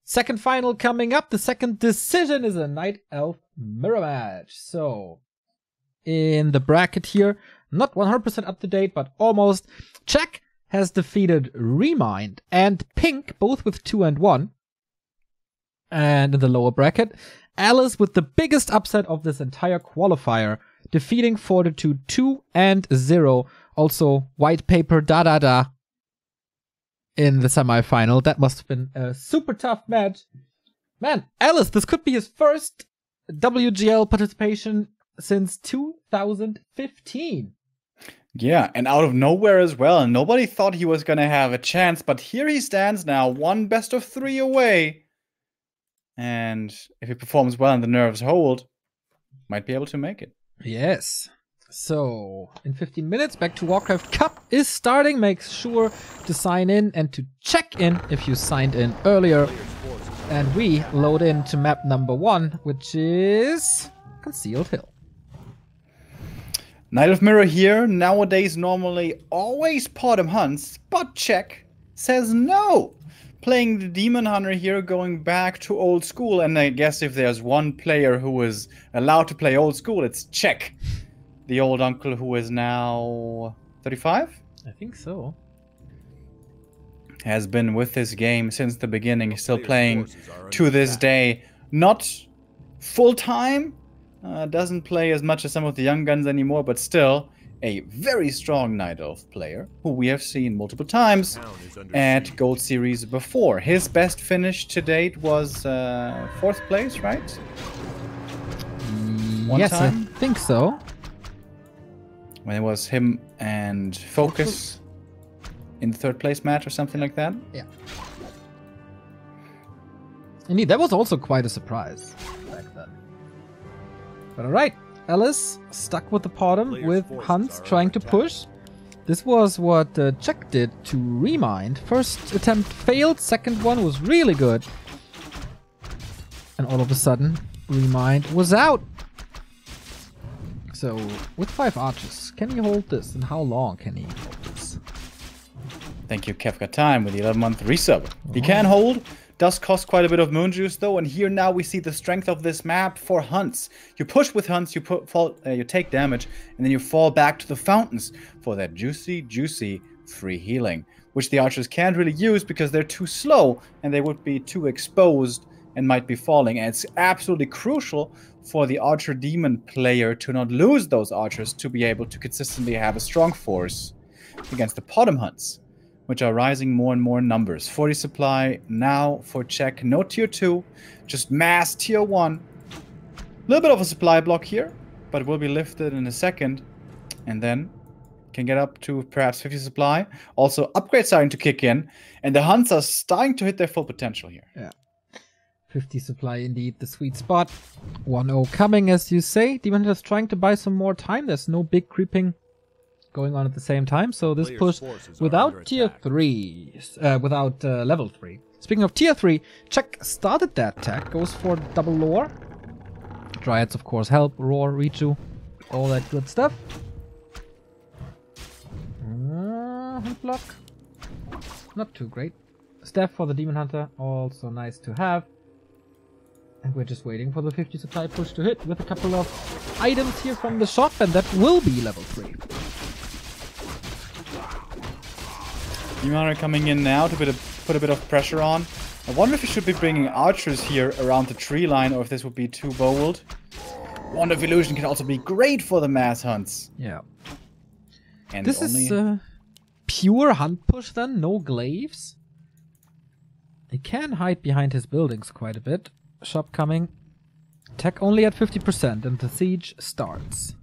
Second final coming up. The second decision is a Night Elf mirror match. So, in the bracket here, not 100% up to date, but almost. Czech has defeated Remind and Pink, both with 2 and 1. And in the lower bracket, Alice with the biggest upset of this entire qualifier, defeating Fortitude 2 and 0. Also, White Paper da in the semi-final. That must have been a super tough match. Man, Alice, this could be his first WGL participation since 2015. Yeah, and out of nowhere as well. Nobody thought he was going to have a chance, but here he stands now, one best of 3 away. And if he performs well and the nerves hold, might be able to make it. Yes. So, in 15 minutes, back to Warcraft Cup is starting. Make sure to sign in and to check in if you signed in earlier. And we load into map number 1, which is Concealed Hill. Knight of Mirror here, nowadays normally always Potom hunts, but Czech says no. Playing the Demon Hunter here, going back to old school, and I guess if there's one player who is allowed to play old school, it's Czech. The old uncle who is now 35? I think so. Has been with this game since the beginning, still playing to this day. Not full-time, doesn't play as much as some of the young guns anymore, but still a very strong Night Elf player who we have seen multiple times at Gold Series before. His best finish to date was 4th place, right? Yes, I think so. When it was him and Focus in the 3rd place match or something like that. Yeah. Indeed, that was also quite a surprise back then. But alright, Alice stuck with the Potom with Hans trying to push. This was what Czech did to Remind. First attempt failed, second one was really good. And all of a sudden, Remind was out. So, with 5 archers, can he hold this? And how long can he hold this? Thank you, Kefka Time, with the 11-month resub. He can hold, does cost quite a bit of moon juice though, and here now we see the strength of this map for hunts. You push with hunts, you take damage, and then you fall back to the fountains for that juicy free healing, which the archers can't really use because they're too slow and they would be too exposed and might be falling. And it's absolutely crucial for the Archer Demon player to not lose those archers to be able to consistently have a strong force against the Potom hunts, which are rising more and more in numbers. 40 supply now for Czech. No tier 2, just mass tier 1. A little bit of a supply block here, but will be lifted in a second. And then can get up to perhaps 50 supply. Also, upgrades starting to kick in. And the hunts are starting to hit their full potential here. Yeah. 50 supply indeed, the sweet spot. 1-0 coming, as you say. Demon Hunter's trying to buy some more time. There's no big creeping going on at the same time, so this push without tier 3, without level 3. Speaking of tier 3, Czech started that attack, goes for double lore. Dryads, of course, help, roar, reju, all that good stuff. Hunt block, not too great. Staff for the Demon Hunter, also nice to have. And we're just waiting for the 50 supply push to hit with a couple of items here from the shop, and that will be level 3. Demon coming in now to put a bit of pressure on. I wonder if he should be bringing archers here around the tree line, or if this would be too bold. Wand of Illusion can also be great for the mass hunts. Yeah. And this is pure hunt push then, no glaives. He can hide behind his buildings quite a bit. Shop coming. Tech only at 50% and the siege starts.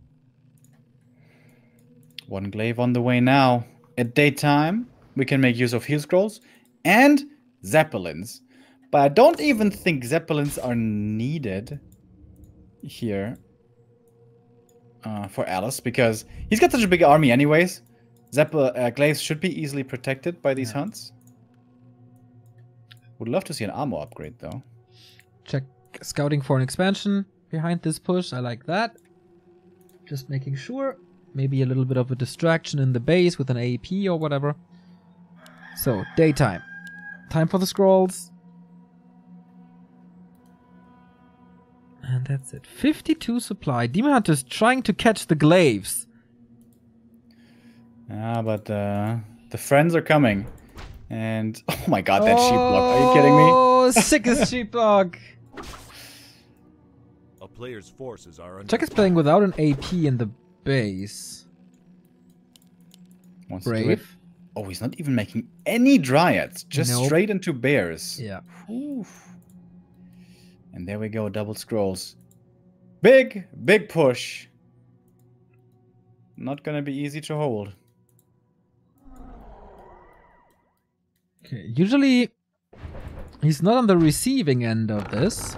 1 glaive on the way now. At daytime, we can make use of heal scrolls and zeppelins. But I don't even think zeppelins are needed here for Alice, because he's got such a big army anyways. Glaives should be easily protected by these hunts. Would love to see an armor upgrade though. Check scouting for an expansion behind this push. I like that. Just making sure. Maybe a little bit of a distraction in the base with an AEP or whatever. So, daytime. Time for the scrolls. And that's it. 52 supply. Demon Hunter's trying to catch the glaives. Yeah, but the friends are coming. And oh my god, that sheep block. Are you kidding me? Oh, sickest sheep block. A player's forces are under Chuck is playing without an AP in the base. Wants to do it. Brave. Oh, he's not even making any dryads. Just Nope. straight into bears. Yeah. Oof. And there we go, double scrolls. Big push. Not gonna be easy to hold. Okay. Usually, he's not on the receiving end of this.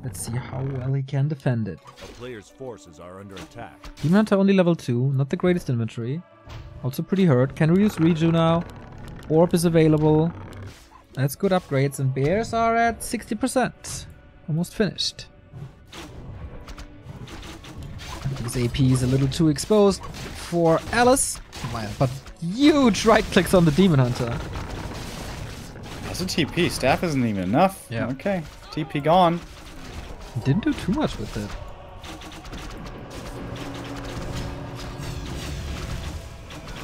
Let's see how well he can defend it. a player's forces are under attack. Demon Hunter only level 2, not the greatest inventory. Also pretty hurt. Can reuse Reju now. Orb is available. That's good upgrades. And bears are at 60%. Almost finished. This AP is a little too exposed for Alice. But huge right clicks on the Demon Hunter. That's a TP. Staff isn't even enough. Yeah. Okay. TP gone. Didn't do too much with it.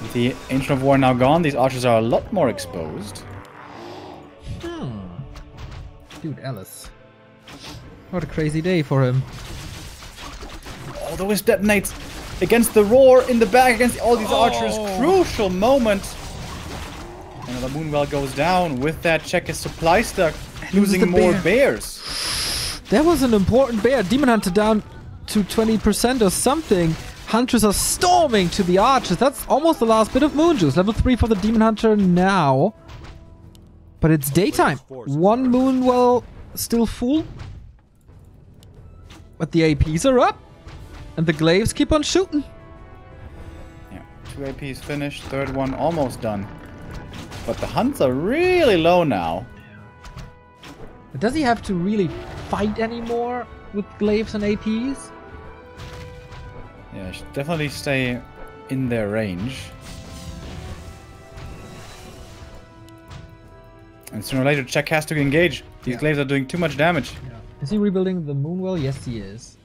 With the Ancient of War now gone, these archers are a lot more exposed. Dude, Alice. What a crazy day for him. Oh, those detonates against the roar in the back against all these archers. Crucial moment. Another Moonwell goes down. With that, check his supply stuck. Losing the more bear. bears. That was an important bear. Demon Hunter down to 20% or something. Hunters are storming to the archers. That's almost the last bit of moon juice. Level 3 for the Demon Hunter now. But it's daytime. One Moonwell still full. But the APs are up. And the glaives keep on shooting. Yeah, 2 APs finished. Third one almost done. But the hunts are really low now. But does he have to really fight anymore with glaives and APs? Yeah, should definitely stay in their range. And sooner or later, Check has to engage. These glaives are doing too much damage. Is he rebuilding the Moonwell? Yes, he is.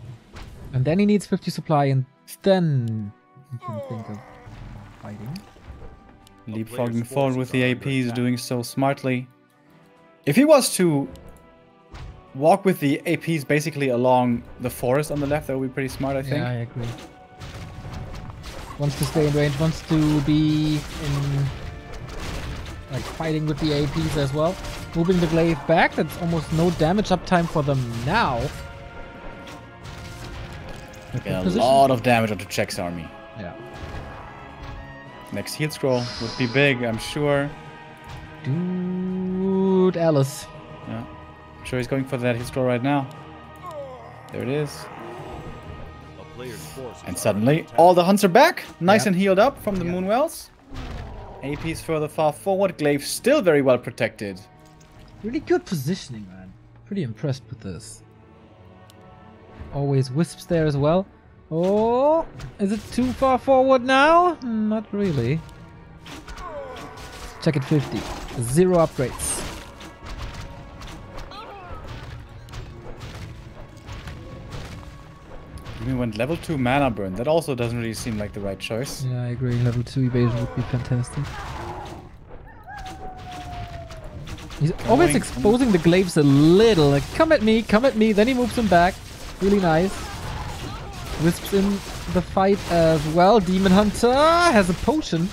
And then he needs 50 supply, and then he can think of fighting. Leapfrogging forward with the APs, doing so smartly. If he was to walk with the APs basically along the forest on the left, that would be pretty smart, I think. Yeah, I agree. Wants to stay in range, wants to be in like fighting with the APs as well. Moving the glaive back, that's almost no damage uptime for them now. Yeah, a lot of damage onto Check's army. Yeah. Next heal scroll would be big, I'm sure. Dude, Alice. Yeah. I'm sure he's going for that heal scroll right now. There it is. A player's forces And are suddenly, under attack. all the hunts are back. Nice Yeah. and healed up from the Yeah. Moonwells. AP's further far forward. Glaive still very well protected. Really good positioning, man. Pretty impressed with this. Always wisps there as well. Oh, is it too far forward now? Not really. Check at 50. 0 upgrades. We went level 2 mana burn. That also doesn't really seem like the right choice. Yeah, I agree. Level 2 evasion would be fantastic. He's always exposing the glaives a little. Like, come at me. Then he moves him back. Really nice. Wisps in the fight as well. Demon Hunter has a potion.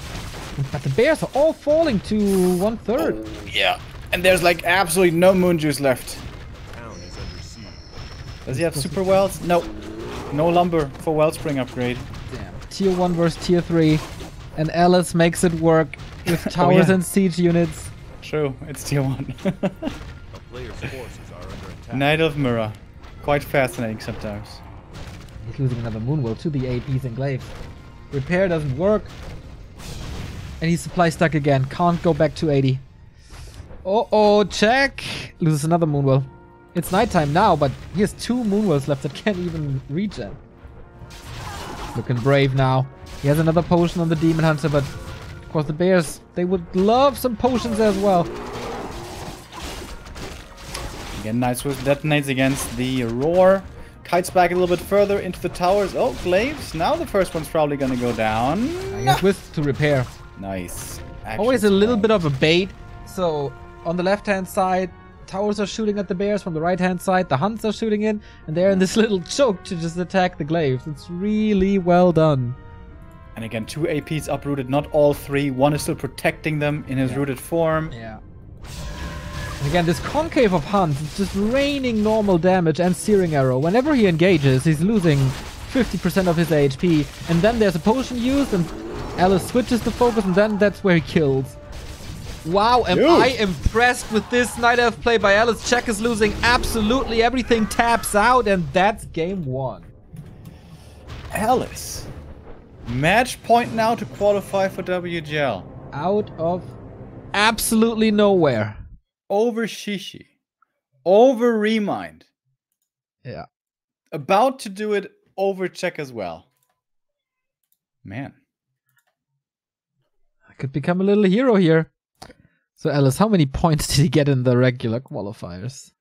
But the bears are all falling to 1/3. Yeah. And there's like absolutely no moon juice left. Town is under siege. Does he have super wells? No. No lumber for Wellspring upgrade. Damn. Tier 1 versus Tier 3. And Alice makes it work with towers yeah. and siege units. True, it's tier 1. A player's forces are under attack. Knight of Mirror. Quite fascinating sometimes. He's losing another Moonwell to the APs and glaives. Repair doesn't work. And he's supply stuck again. Can't go back to 80. Oh, check. Loses another Moonwell. It's nighttime now, but he has 2 Moonwells left that can't even regen. Looking brave now. He has another potion on the Demon Hunter, but of course the bears, they would love some potions as well. Again, Night Swift detonates against the Roar. Kites back a little bit further into the towers. Oh, Glaives. Now the first one's probably going to go down. I guess with to repair. Nice. Always a little bit of a bait. So on the left-hand side, towers are shooting at the bears. From the right-hand side, the hunts are shooting in. And they're in this little choke to just attack the Glaives. It's really well done. And again, 2 APs uprooted, not all 3. One is still protecting them in his rooted form. Yeah. And again, this concave of hunts is just raining normal damage and searing arrow. Whenever he engages, he's losing 50% of his HP. And then there's a potion used, and Alice switches the focus, and then that's where he kills. Wow, am I impressed with this Night Elf play by Alice. Check is losing absolutely everything, taps out, and that's game 1. Alice. Match point now to qualify for WGL. Out of absolutely nowhere. Over Shishi. Over Remind. Yeah. About to do it over Check as well. Man. I could become a little hero here. So Alice, how many points did he get in the regular qualifiers?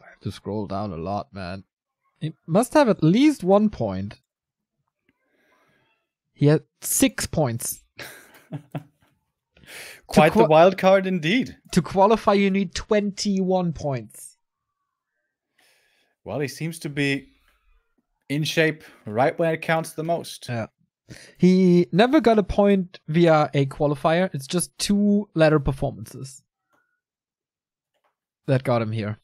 I have to scroll down a lot, man. He must have at least 1 point. He had 6 points. Quite the wild card indeed. To qualify, you need 21 points. Well, he seems to be in shape right when it counts the most. Yeah. He never got a point via a qualifier. It's just 2 ladder performances that got him here.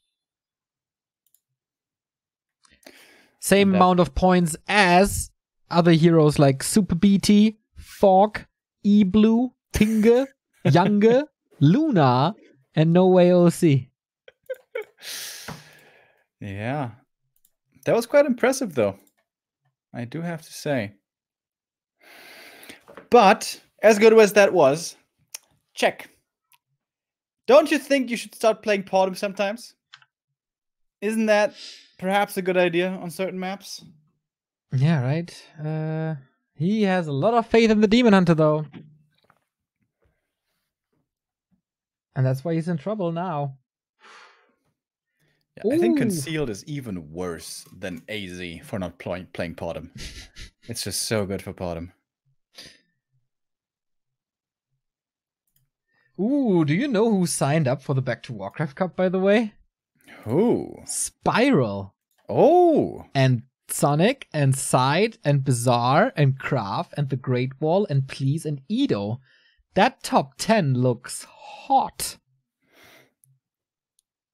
Same amount of points as other heroes like Super BT, Fog, E-Blue, Tinge, Younge, Luna, and No Way OC. Yeah. That was quite impressive, though. I do have to say. But, as good as that was, Check. Don't you think you should start playing Podum sometimes? Isn't that perhaps a good idea on certain maps? Yeah, right. He has a lot of faith in the Demon Hunter, though. And that's why he's in trouble now. Yeah, I think Concealed is even worse than AZ for not playing Podum. It's just so good for Podum. Ooh, do you know who signed up for the Back to Warcraft Cup, by the way? Who? Spiral. Oh! And Sonic, and Side, and Bizarre, and Craft, and The Great Wall, and Please, and Edo. That top 10 looks hot.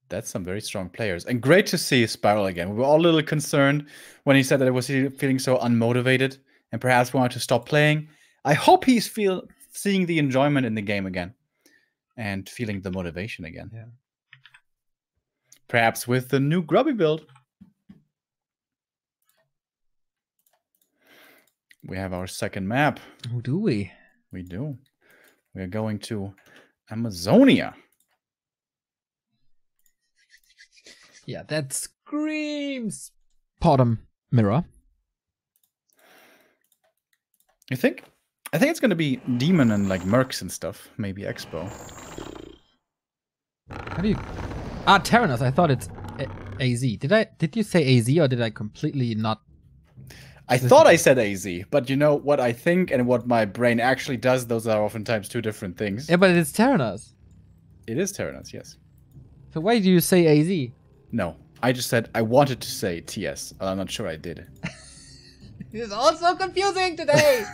That's some very strong players. And great to see Spiral again. We were all a little concerned when he said that he was feeling so unmotivated and perhaps wanted to stop playing. I hope he's seeing the enjoyment in the game again and feeling the motivation again. Yeah. Perhaps with the new Grubby build. We have our second map. Who do we? We do. We are going to Amazonia. Yeah, that screams Podum Mirror. You think? I think it's going to be Demon and like Mercs and stuff. Maybe Expo. How do you... Terranos. I thought it's AZ. Did you say AZ or did I completely not... I thought I said AZ, but you know what I think and what my brain actually does, those are oftentimes two different things. Yeah, but it's Terranos. It is Terranos, yes. So why do you say AZ? No, I just said I wanted to say TS, and I'm not sure I did. It's all so confusing today!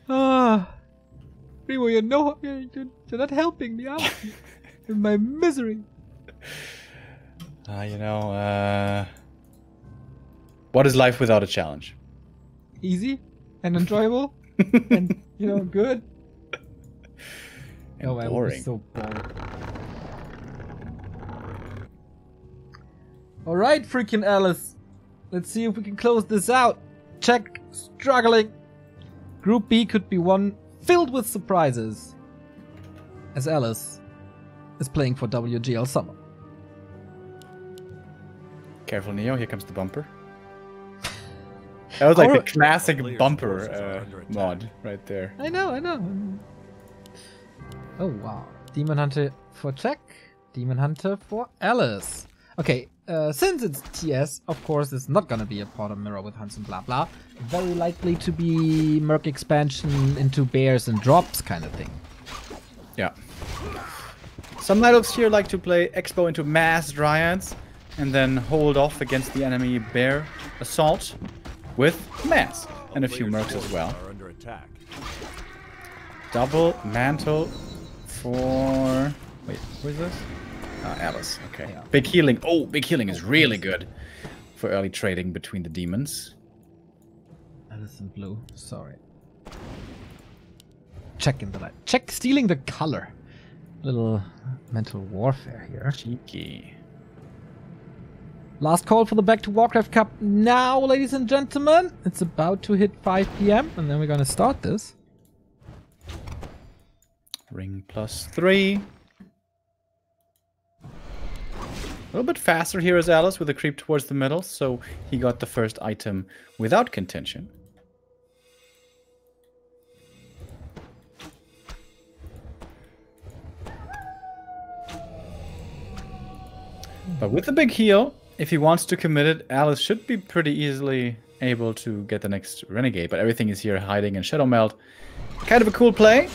Remo, you're not helping me out in my misery. What is life without a challenge? Easy and enjoyable and, good. And boring. So boring. Alright, freaking Alice. Let's see if we can close this out. Check, struggling. Group B could be one filled with surprises. As Alice is playing for WGL Summer. Careful, Neo. Here comes the bumper. That was like the classic bumper mod right there. I know. Oh, wow. Demon Hunter for Check. Demon Hunter for Alice. Okay, since it's TS, of course, it's not gonna be a Portal Mirror with hunts and blah blah. Very likely to be Merc expansion into bears and drops kind of thing. Yeah. Some Night Elves here like to play Expo into Mass Dryads and then hold off against the enemy bear assault with Mass and a few Mercs as well. Are under attack. Double Mantle for... Wait, who is this? Alice, okay. Yeah. Big healing. Oh, big healing is really good for early trading between the demons. Alice in blue, sorry. Checking the light. Check stealing the color. Little mental warfare here. Cheeky. Last call for the Back to Warcraft Cup now, ladies and gentlemen. It's about to hit 5 p.m. and then we're gonna start this. Ring +3. A little bit faster here is Alice with a creep towards the middle, so he got the first item without contention. But with the big heal, if he wants to commit it, Alice should be pretty easily able to get the next Renegade, but everything is here hiding in Shadow Melt. Kind of a cool play.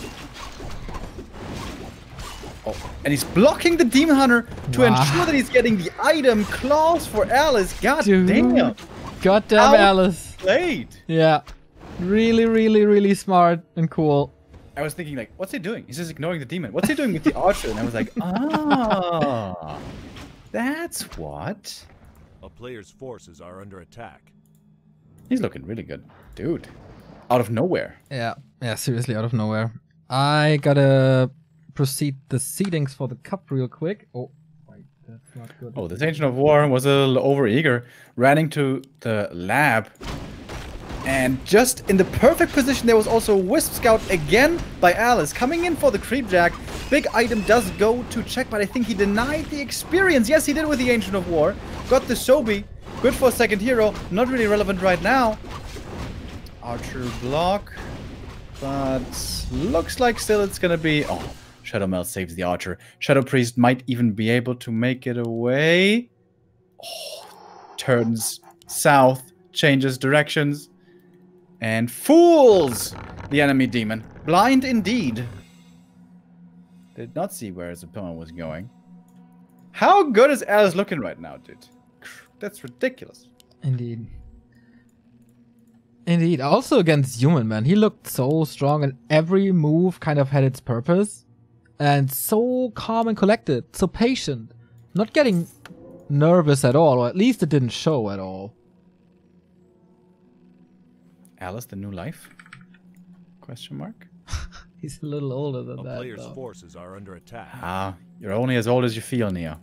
Oh, and he's blocking the Demon Hunter to ensure that he's getting the item claws for Alice. God damn. Goddamn Alice. Played. Yeah. Really, really, really smart and cool. I was thinking, like, what's he doing? He's just ignoring the demon. What's he doing with the archer? And I was like, ah, that's what. A player's forces are under attack. He's looking really good. Dude. Out of nowhere. Yeah. Yeah, seriously, out of nowhere. I gotta proceed the seedings for the cup real quick. Oh, wait, that's not good. Oh, this Ancient of War was a little over-eager. Ran into the lab. And just in the perfect position, there was also Wisp Scout again by Alice. Coming in for the Creepjack. Big item does go to Check, but I think he denied the experience. Yes, he did with the Ancient of War. Got the Sobi. Good for a second hero. Not really relevant right now. Archer block. But looks like still it's gonna be... Oh, Shadow Melt saves the Archer. Shadow Priest might even be able to make it away. Oh, turns south. Changes directions. And fools the enemy demon. Blind indeed. Did not see where his opponent was going. How good is Alice looking right now, dude? That's ridiculous. Indeed. Indeed. Also against Human, man. He looked so strong and every move kind of had its purpose. And so calm and collected. So patient. Not getting nervous at all. Or at least it didn't show at all. Alice, the new life? Question mark? He's a little older than A that. player's though. forces are under attack. Ah, you're only as old as you feel, Neo.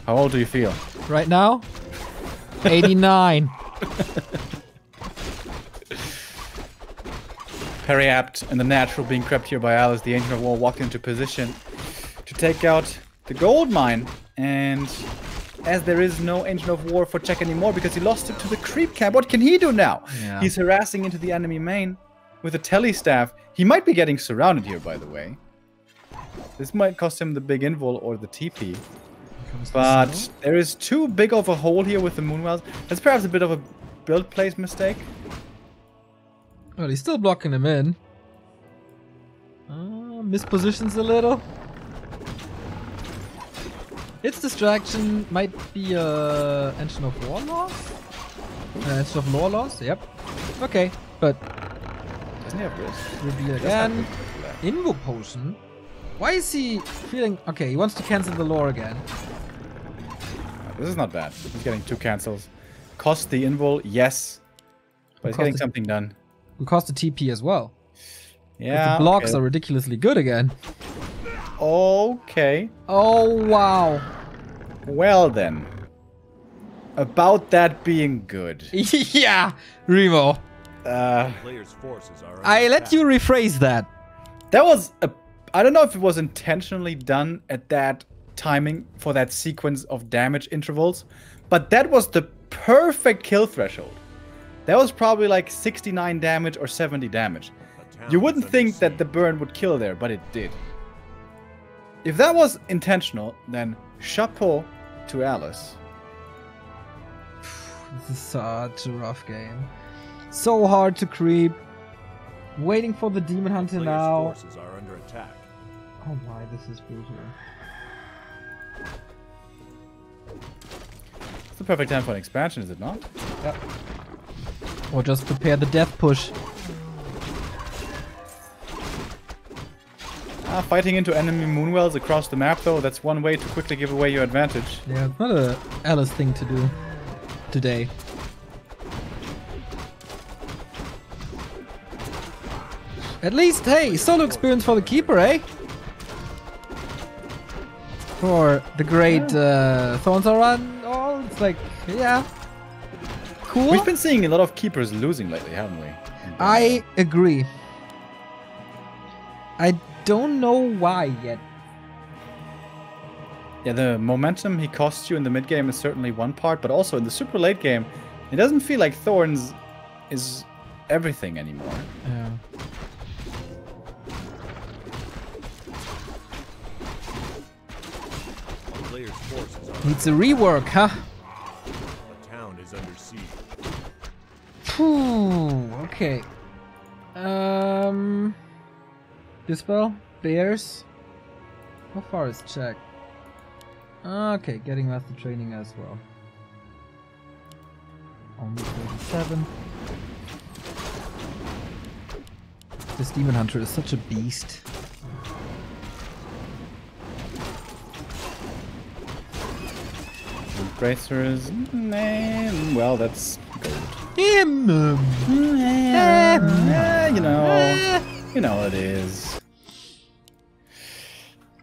How old do you feel? Right now? 89. Very apt and the natural being crept here by Alice. The Ancient of War walked into position to take out the gold mine. And as there is no Ancient of War for Check anymore because he lost it to the creep camp, what can he do now? Yeah. He's harassing into the enemy main with a telestaff. He might be getting surrounded here, by the way. This might cost him the big invul or the TP. But there is too big of a hole here with the Moonwells. That's perhaps a bit of a build place mistake. Well, he's still blocking him in. Mispositions a little. Its distraction might be a Ancient of War loss? Ancient of Lore loss? Yep. Okay, but Doesn't he have this? reveal again. Invo potion? Why is he feeling... Okay, he wants to cancel the lore again. This is not bad. He's getting 2 cancels. Cost the invul, yes. But he's getting something done. Will cost the TP as well. Yeah. The blocks are ridiculously good again. Okay. Oh, wow. Well then. About that being good. Yeah, Remo. Player's forces are under I let attack. you rephrase that. That was a... I don't know if it was intentionally done at that timing for that sequence of damage intervals, but that was the perfect kill threshold. That was probably like 69 damage or 70 damage. A town You is wouldn't under think that siege. the burn would kill there, but it did. If that was intentional, then chapeau to Alice. This is such a rough game. So hard to creep. Waiting for the demon hunter Players' now. forces are under attack. Oh my, this is brutal. It's the perfect time for an expansion, is it not? Yep. Or just prepare the death push. Fighting into enemy moonwells across the map, though, that's one way to quickly give away your advantage. Yeah, it's not a Alice thing to do today. At least, hey, solo experience for the keeper, eh? For the great Thorns are on all, it's like, yeah. Cool. We've been seeing a lot of keepers losing lately, haven't we? I agree. I don't know why yet. Yeah, the momentum he costs you in the mid game is certainly one part, but also in the super late game, it doesn't feel like Thorns is everything anymore. Yeah. A player's forces are Needs a rework, huh? a town is under siege. Phew, okay. Dispel? Bears? How far is check? Okay, getting master training as well. Only 37. This demon hunter is such a beast. Bracers, well, that's gold. You know what it is.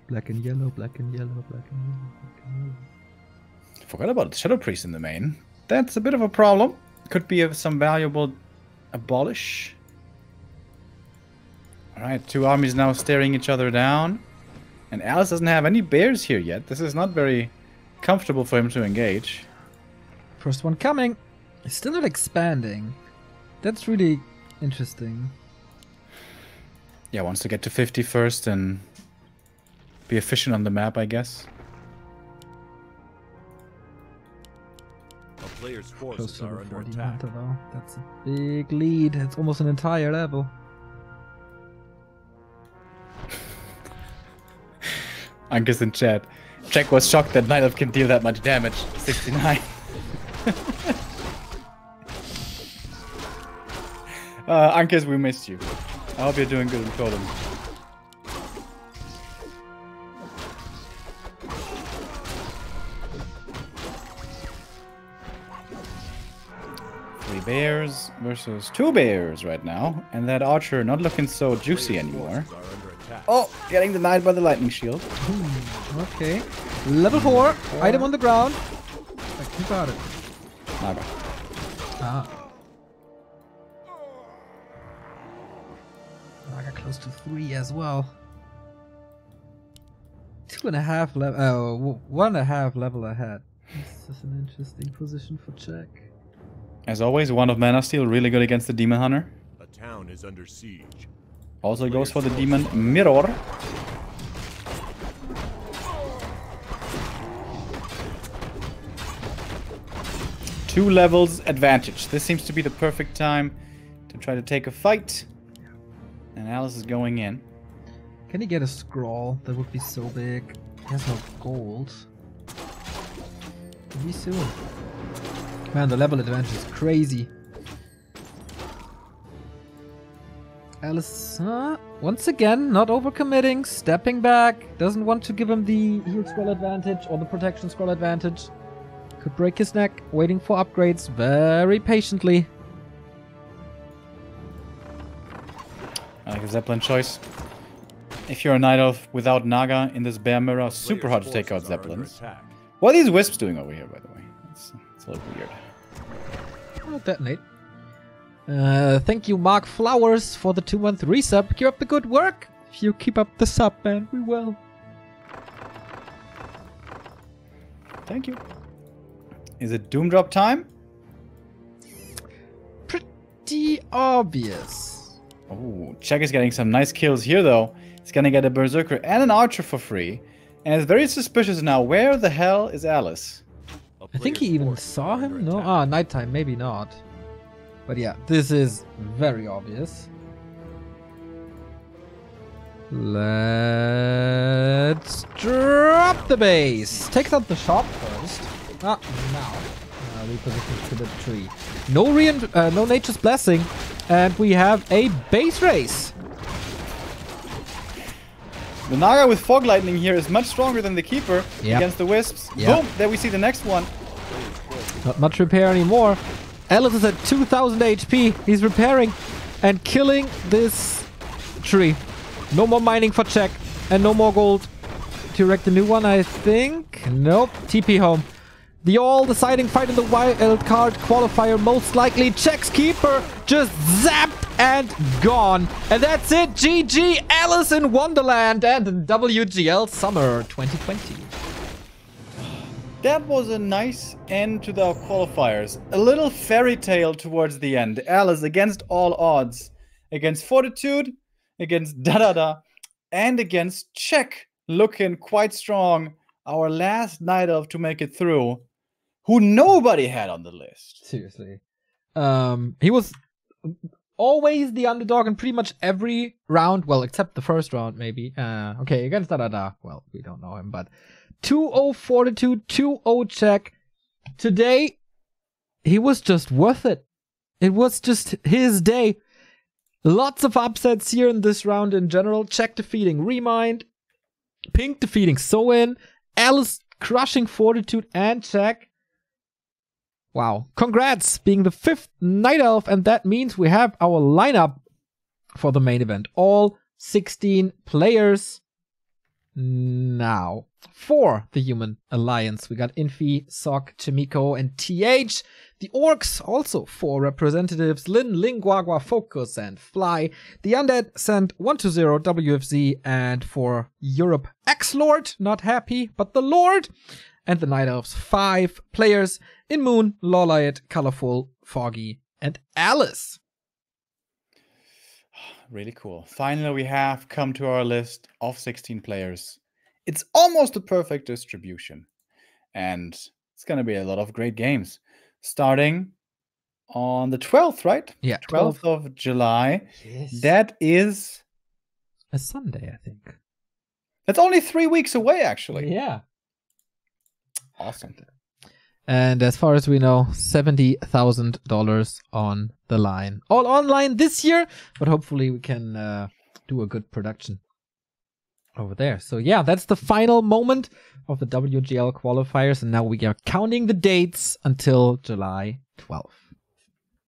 Black and yellow, black and yellow, black and yellow, black and yellow. Forgot about the Shadow Priest in the main. That's a bit of a problem. Could be some valuable abolish. Alright, two armies now staring each other down. And Alice doesn't have any bears here yet. This is not very comfortable for him to engage. First one coming. It's still not expanding. That's really interesting. Yeah, wants to get to 50 first and be efficient on the map, I guess. A player's Close forces to are the under 40 attack. meter though. That's a big lead. It's almost an entire level. Ankus in chat. Jack was shocked that Night Elf can deal that much damage. 69. Ankus, we missed you. I hope you're doing good in Poland. Three bears versus two bears right now. And that archer not looking so juicy anymore. Forces are under attack. Oh, getting denied by the lightning shield. Okay. Level 4. Item on the ground. Like, who got it? Naga. Ah. Naga close to 3 as well. 2.5 level. Oh, 1.5 level ahead. This is an interesting position for check. As always, one of Mana Steel really good against the Demon Hunter. A town is under siege. Also goes for the Demon Mirror. Two levels advantage. This seems to be the perfect time to try to take a fight. And Alice is going in. Can he get a scroll? That would be so big. He has no gold. Maybe soon. Man, the level advantage is crazy. Alice, once again, not overcommitting, stepping back, doesn't want to give him the heal scroll advantage or the protection scroll advantage. Could break his neck, waiting for upgrades very patiently. I like the Zeppelin choice. If you're a Night Elf without Naga in this Bear Mirror, super hard to take out Zeppelins. What are these Wisps doing over here, by the way? It's a little weird. I'll detonate. Thank you, Mark Flowers, for the 2-month resub. Keep up the good work. If you keep up the sub, man, we will. Thank you. Is it Doom Drop time? Pretty obvious. Oh, Check is getting some nice kills here, though. He's gonna get a Berserker and an Archer for free. And it's very suspicious now. Where the hell is Alice? I think he even saw him. No? Ah, nighttime. Maybe not. But yeah, this is very obvious. Let's drop the base. Takes out the shop first. Ah, now. Repositions to the tree. No Nature's Blessing. And we have a base race. The Naga with Fog Lightning here is much stronger than the Keeper against the Wisps. Yep. Boom! There we see the next one. Not much repair anymore. Alice is at 2000 HP. He's repairing and killing this tree. No more mining for check. And no more gold to erect the new one, I think. Nope. TP home. The all-deciding fight in the Wildcard qualifier, most likely. Check's Keeper just zapped and gone. And that's it. GG, Alice in Wonderland and WGL Summer 2020. That was a nice end to the qualifiers. A little fairy tale towards the end. Alice against all odds. Against Fortitude, against Dadada, and against Check. Looking quite strong. Our last Night Elf to make it through. Who nobody had on the list. Seriously. He was always the underdog in pretty much every round. Well, except the first round, maybe. Okay, against Dadada. Well, we don't know him, but 2-0 Fortitude, 2-0 Check. Today, he was just worth it. It was just his day. Lots of upsets here in this round in general. Check defeating Remind. Pink defeating Soin. Alice crushing Fortitude and Check. Wow. Congrats being the 5th Night Elf, and that means we have our lineup for the main event. All 16 players now. For the Human Alliance, we got Infi, Sok, Chimiko, and TH. The Orcs, also 4 representatives, Lin, Linguagua, Focus, and Fly. The Undead sent 120 WFZ, and for Europe, X-Lord, not happy, but the Lord. And the Night Elves, 5 players in Moon, Lawlight, Colorful, Foggy, and Alice. Really cool. Finally, we have come to our list of 16 players. It's almost a perfect distribution. And it's going to be a lot of great games. Starting on the 12th, right? Yeah. 12th of July. Yes. That is a Sunday, I think. That's only 3 weeks away, actually. Yeah. Awesome. And as far as we know, $70,000 on the line. All online this year, but hopefully we can do a good production over there. So yeah, that's the final moment of the WGL qualifiers. And now we are counting the dates until July 12th.